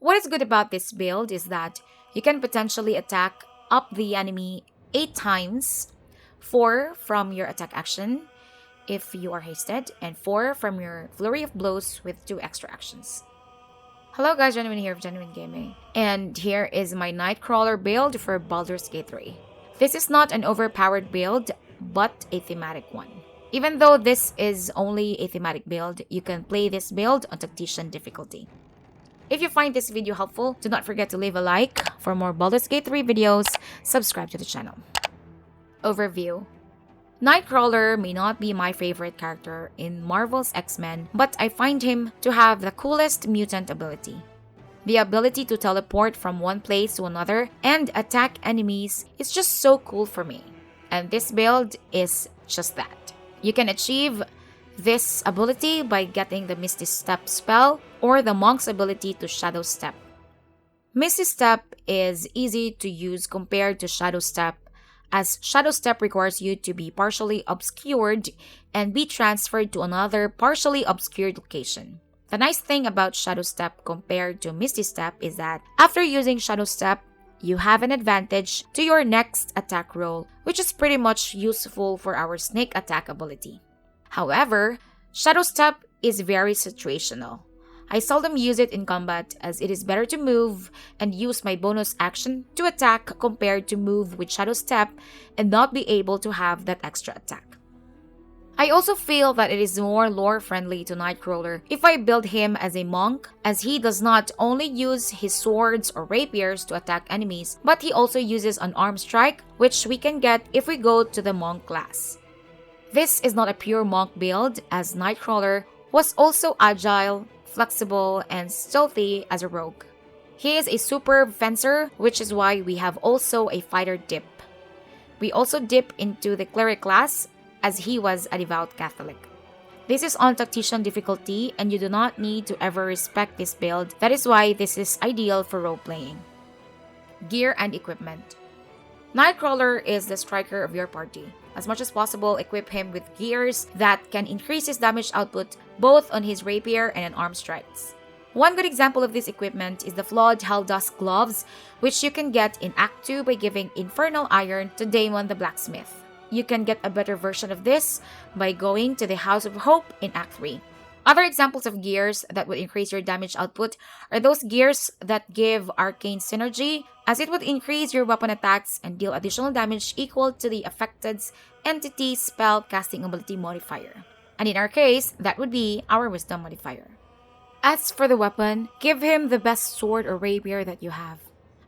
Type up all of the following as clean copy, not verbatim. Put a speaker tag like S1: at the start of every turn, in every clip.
S1: What is good about this build is that you can potentially attack up the enemy 8 times, 4 from your attack action if you are hasted, and 4 from your flurry of blows with 2 extra actions. Hello guys, Genuine here of Genuine Gaming, and here is my Nightcrawler build for Baldur's Gate 3. This is not an overpowered build, but a thematic one. Even though this is only a thematic build, you can play this build on Tactician difficulty. If you find this video helpful, do not forget to leave a like. For more Baldur's Gate 3 videos, subscribe to the channel. Overview. Nightcrawler may not be my favorite character in Marvel's X-Men, but I find him to have the coolest mutant ability. The ability to teleport from one place to another and attack enemies is just so cool for me. And this build is just that. You can achieve this ability by getting the Misty Step spell or the Monk's ability to Shadow Step. Misty Step is easy to use compared to Shadow Step, as Shadow Step requires you to be partially obscured and be transferred to another partially obscured location. The nice thing about Shadow Step compared to Misty Step is that after using Shadow Step, you have an advantage to your next attack roll, which is pretty much useful for our Snake Attack ability. However, Shadow Step is very situational. I seldom use it in combat as it is better to move and use my bonus action to attack compared to move with Shadow Step and not be able to have that extra attack. I also feel that it is more lore-friendly to Nightcrawler if I build him as a monk, as he does not only use his swords or rapiers to attack enemies, but he also uses an arm strike, which we can get if we go to the monk class. This is not a pure monk build, as Nightcrawler was also agile, flexible, and stealthy as a rogue. He is a superb fencer, which is why we have also a fighter dip. We also dip into the cleric class, as he was a devout Catholic. This is on Tactician difficulty, and you do not need to ever respect this build. That is why this is ideal for role-playing. Gear and equipment. Nightcrawler is the striker of your party. As much as possible, equip him with gears that can increase his damage output both on his rapier and on arm strikes. One good example of this equipment is the flawed Helldusk gloves, which you can get in Act 2 by giving Infernal Iron to Daemon the Blacksmith. You can get a better version of this by going to the House of Hope in Act 3. Other examples of gears that would increase your damage output are those gears that give arcane synergy, as it would increase your weapon attacks and deal additional damage equal to the affected entity's spell casting ability modifier. And in our case, that would be our wisdom modifier. As for the weapon, give him the best sword or rapier that you have.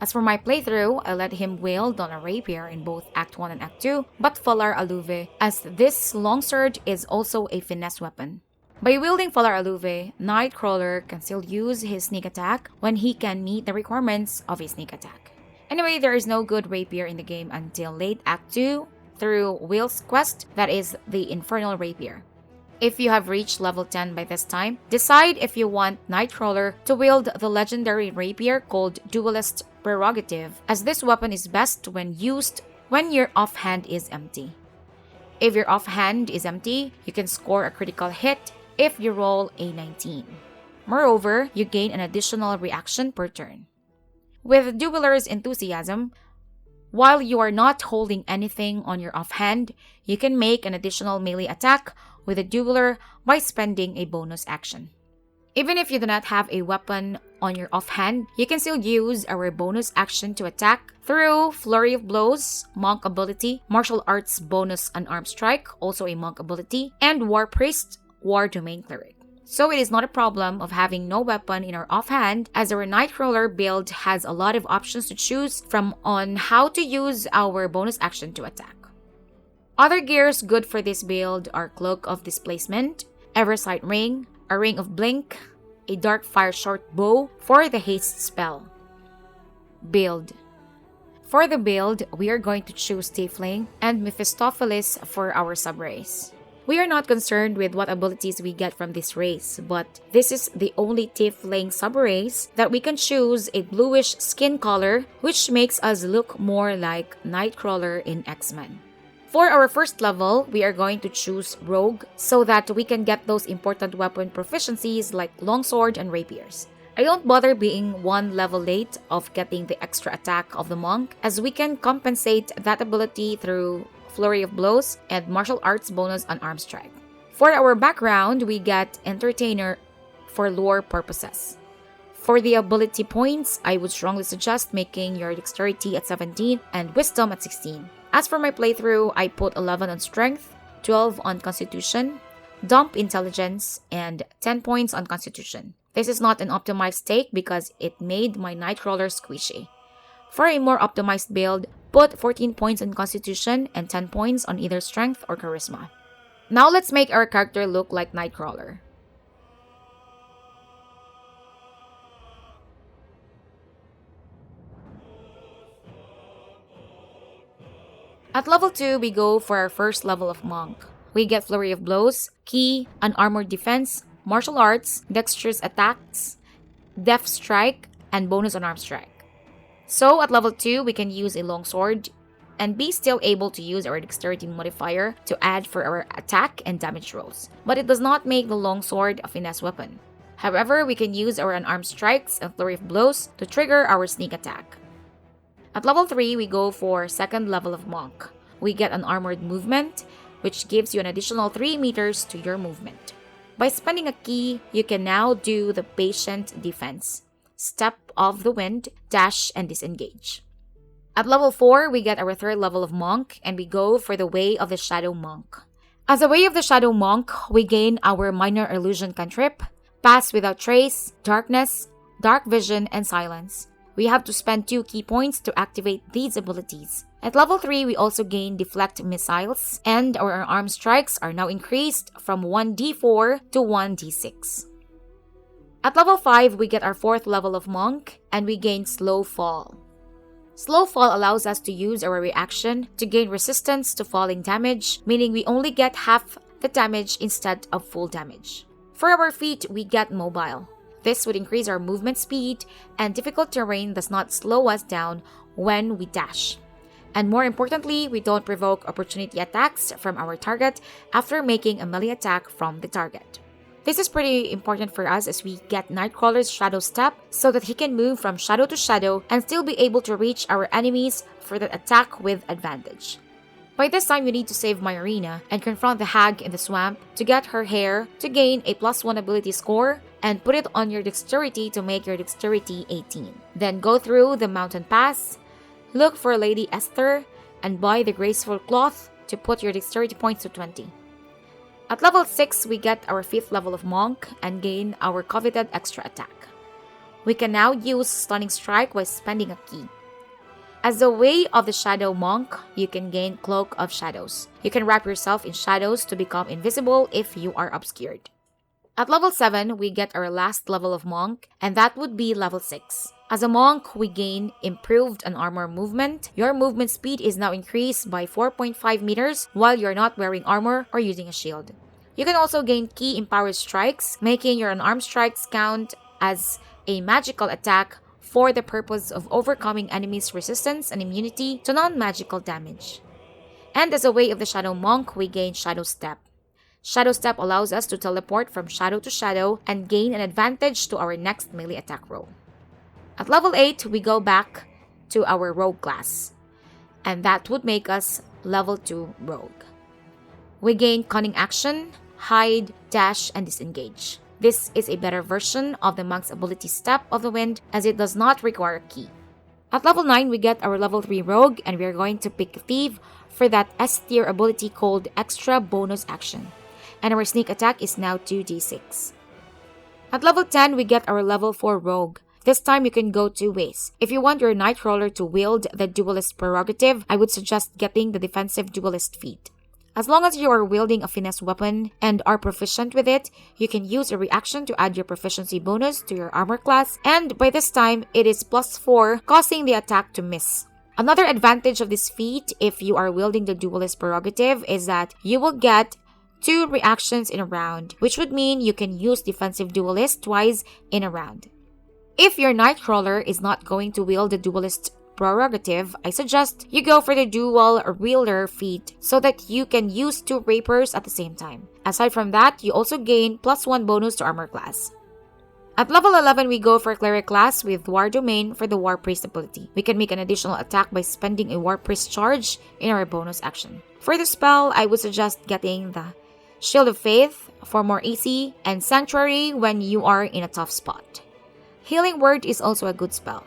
S1: As for my playthrough, I let him wield on a rapier in both Act 1 and Act 2, but Falar Aluve, as this longsword is also a finesse weapon. By wielding Falar Aluve, Nightcrawler can still use his sneak attack when he can meet the requirements of a sneak attack. Anyway, there is no good rapier in the game until late Act 2 through Will's quest, that is the Infernal Rapier. If you have reached level 10 by this time, decide if you want Nightcrawler to wield the legendary rapier called Duelist Prerogative, as this weapon is best when used when your offhand is empty. If your offhand is empty, you can score a critical hit if you roll a 19. Moreover, you gain an additional reaction per turn. With Dueler's Enthusiasm, while you are not holding anything on your offhand, you can make an additional melee attack with a Dueler by spending a bonus action. Even if you do not have a weapon on your offhand, you can still use our bonus action to attack through Flurry of Blows, Monk ability, Martial Arts bonus Unarmed Strike, also a Monk ability, and War Priest, War Domain Cleric. So it is not a problem of having no weapon in our offhand, as our Nightcrawler build has a lot of options to choose from on how to use our bonus action to attack. Other gears good for this build are Cloak of Displacement, Eversight Ring, a Ring of Blink, a Dark Fire short bow for the haste spell. Build. For the build, we are going to choose Tiefling and Mephistopheles for our subrace. We are not concerned with what abilities we get from this race, but this is the only Tiefling subrace that we can choose a bluish skin color, which makes us look more like Nightcrawler in X-Men. For our first level, we are going to choose Rogue so that we can get those important weapon proficiencies like longsword and rapiers. I don't bother being one level late of getting the extra attack of the monk, as we can compensate that ability through Flurry of Blows and Martial Arts bonus on Arm Strike. For our background, we get Entertainer for lore purposes. For the ability points, I would strongly suggest making your Dexterity at 17 and Wisdom at 16. As for my playthrough, I put 11 on Strength, 12 on Constitution, Dump Intelligence, and 10 points on Constitution. This is not an optimized take because it made my Nightcrawler squishy. For a more optimized build, put 14 points on Constitution and 10 points on either Strength or Charisma. Now let's make our character look like Nightcrawler. At level 2, we go for our first level of Monk. We get Flurry of Blows, Ki, Unarmored Defense, Martial Arts, Dexterous Attacks, Deft Strike, and bonus on Arm Strike. So at level 2, we can use a longsword and be still able to use our Dexterity modifier to add for our attack and damage rolls. But it does not make the longsword a finesse weapon. However, we can use our unarmed strikes and Flurry of Blows to trigger our sneak attack. At level 3, we go for second level of Monk. We get an armored movement, which gives you an additional 3 meters to your movement. By spending a key, you can now do the Patient Defense, Step of the Wind, Dash, and Disengage. At level 4, we get our third level of Monk, and we go for the Way of the Shadow Monk. As a Way of the Shadow Monk, we gain our Minor Illusion cantrip, Pass Without Trace, Darkness, Dark Vision, and Silence. We have to spend 2 key points to activate these abilities. At level 3, we also gain Deflect Missiles, and our arm strikes are now increased from 1d4 to 1d6. At level 5, we get our fourth level of Monk, and we gain Slow Fall. Slow Fall allows us to use our reaction to gain resistance to falling damage, meaning we only get half the damage instead of full damage. For our feet, we get Mobile. This would increase our movement speed, and difficult terrain does not slow us down when we dash. And more importantly, we don't provoke opportunity attacks from our target after making a melee attack from the target. This is pretty important for us as we get Nightcrawler's Shadow Step so that he can move from shadow to shadow and still be able to reach our enemies for that attack with advantage. By this time, you need to save Myarina and confront the hag in the swamp to get her hair to gain a +1 ability score and put it on your dexterity to make your dexterity 18. Then go through the mountain pass, look for Lady Esther, and buy the graceful cloth to put your dexterity points to 20. At level 6, we get our 5th level of Monk and gain our coveted extra attack. We can now use Stunning Strike while spending a key. As a Way of the Shadow Monk, you can gain Cloak of Shadows. You can wrap yourself in shadows to become invisible if you are obscured. At level 7, we get our last level of Monk, and that would be level 6. As a Monk, we gain Improved and Armor Movement. Your movement speed is now increased by 4.5 meters while you're not wearing armor or using a shield. You can also gain Key Empowered Strikes, making your unarmed strikes count as a magical attack for the purpose of overcoming enemies' resistance and immunity to non-magical damage. And as a Way of the Shadow Monk, we gain Shadow Step. Shadow Step allows us to teleport from shadow to shadow and gain an advantage to our next melee attack roll. At level 8, we go back to our Rogue class, and that would make us level 2 Rogue. We gain Cunning Action, Hide, Dash, and Disengage. This is a better version of the Monk's ability Step of the Wind as it does not require a key. At level 9, we get our level 3 Rogue, and we are going to pick Thief for that S tier ability called Extra Bonus Action. And our sneak attack is now 2d6. At level 10, we get our level 4 Rogue. This time you can go 2 ways. If you want your Nightcrawler to wield the Duelist prerogative, I would suggest getting the defensive Duelist feat. As long as you are wielding a finesse weapon and are proficient with it, you can use a reaction to add your proficiency bonus to your armor class, and by this time, it is +4, causing the attack to miss. Another advantage of this feat, if you are wielding the Duelist prerogative, is that you will get 2 reactions in a round, which would mean you can use Defensive Duelist twice in a round. If your Nightcrawler is not going to wield the Duelist prerogative, I suggest you go for the Dual Wielder feat so that you can use 2 Rapers at the same time. Aside from that, you also gain +1 bonus to armor class. At level 11, we go for Cleric class with War Domain for the War Priest ability. We can make an additional attack by spending a War Priest charge in our bonus action. For the spell, I would suggest getting the Shield of Faith for more AC and Sanctuary when you are in a tough spot. Healing Word is also a good spell.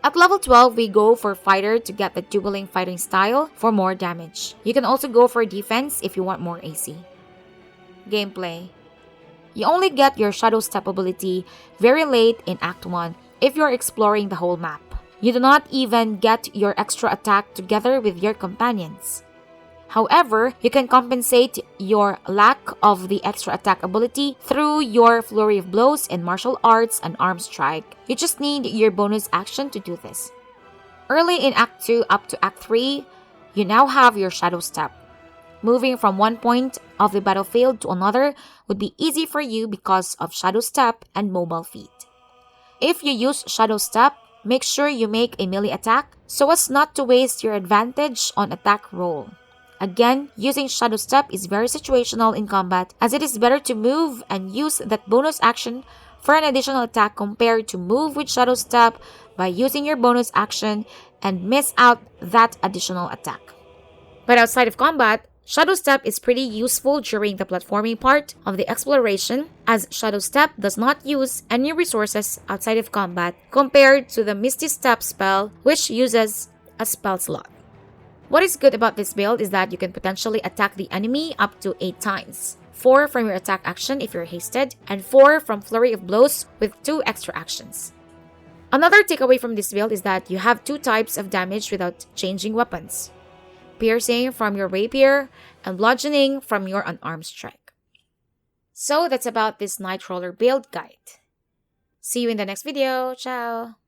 S1: At level 12, we go for Fighter to get the dueling fighting style for more damage. You can also go for Defense if you want more AC. Gameplay. You only get your Shadow Step ability very late in Act 1 if you're exploring the whole map. You do not even get your extra attack together with your companions. However, you can compensate your lack of the extra attack ability through your Flurry of Blows in Martial Arts and Arm Strike. You just need your bonus action to do this. Early in Act 2 up to Act 3, you now have your Shadow Step. Moving from one point of the battlefield to another would be easy for you because of Shadow Step and Mobile Feet. If you use Shadow Step, make sure you make a melee attack so as not to waste your advantage on attack roll. Again, using Shadow Step is very situational in combat as it is better to move and use that bonus action for an additional attack compared to move with Shadow Step by using your bonus action and miss out that additional attack. But outside of combat, Shadow Step is pretty useful during the platforming part of the exploration as Shadow Step does not use any resources outside of combat compared to the Misty Step spell which uses a spell slot. What is good about this build is that you can potentially attack the enemy up to 8 times. 4 from your attack action if you're hasted, and 4 from Flurry of Blows with 2 extra actions. Another takeaway from this build is that you have 2 types of damage without changing weapons. Piercing from your rapier, and bludgeoning from your unarmed strike. So that's about this Nightcrawler build guide. See you in the next video. Ciao!